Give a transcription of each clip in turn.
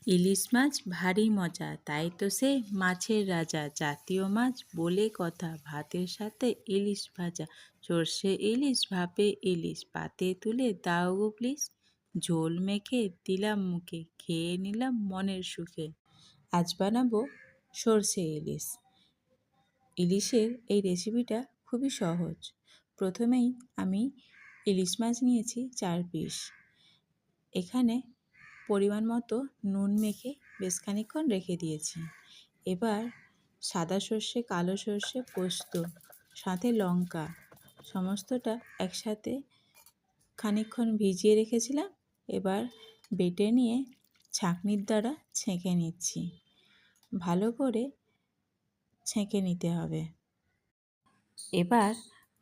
ইলিশ মাছ ভারী মজা, তাই তো সে মাছের রাজা। জাতীয় মাছ বলে কথা, ভাতের সাথে ইলিশ ভাজা। সর্ষে ইলিশ, ভাপে ইলিশ, পাতে তুলে দাও গো প্লিজ। ঝোল মেখে দিলাম মুখে, খেয়ে নিলাম মনের সুখে। আজ বানাবো সর্ষে ইলিশ। ইলিশের এই রেসিপিটা খুবই সহজ। প্রথমেই আমি ইলিশ মাছ নিয়েছি 4 পিস। এখানে পরিমাণ মতো নুন মেখে বেশ খানিকক্ষণ রেখে দিয়েছি। এবার সাদা সর্ষে, কালো সর্ষে, পোস্ত, সাথে লঙ্কা সমস্তটা একসাথে খানিকক্ষণ ভিজিয়ে রেখেছিলাম। এবার বেটে নিয়ে ছাঁকনির দ্বারা ছেঁকে নিচ্ছি। ভালো করে ছেঁকে নিতে হবে। এবার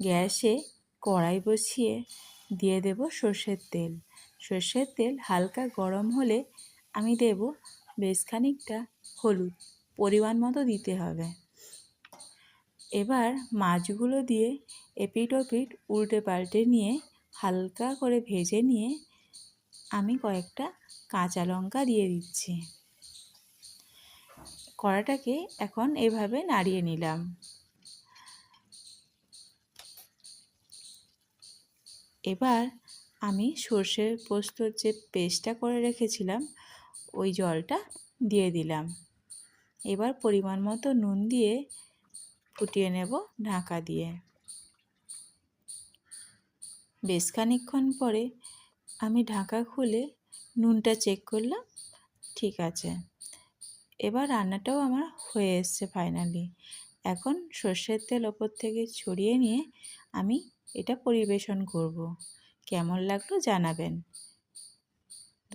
গ্যাসে কড়াই বসিয়ে দিয়ে দেব সর্ষের তেল। সর্ষের তেল হালকা গরম হলে আমি দেব বেশ খানিকটা হলুদ, পরিমাণ মতো দিতে হবে। এবার মাছগুলো দিয়ে এপিট ওপিট উল্টে পাল্টে নিয়ে হালকা করে ভেজে নিয়ে আমি কয়েকটা কাঁচা লঙ্কা দিয়ে দিচ্ছি। কড়াটাকে এখন এভাবে নাড়িয়ে নিলাম। এবার আমি সর্ষের পোস্তর যে পেস্টটা করে রেখেছিলাম ওই জলটা দিয়ে দিলাম। এবার পরিমাণ মতো নুন দিয়ে ফুটিয়ে নেব ঢাকা দিয়ে। বেশ খানিকক্ষণ পরে আমি ঢাকা খুলে নুনটা চেক করলাম, ঠিক আছে। এবার রান্নাটাও আমার হয়ে এসছে ফাইনালি। এখন সর্ষের তেল ওপর থেকে ছড়িয়ে নিয়ে আমি এটা পরিবেশন করব। কেমন লাগলো জানাবেন।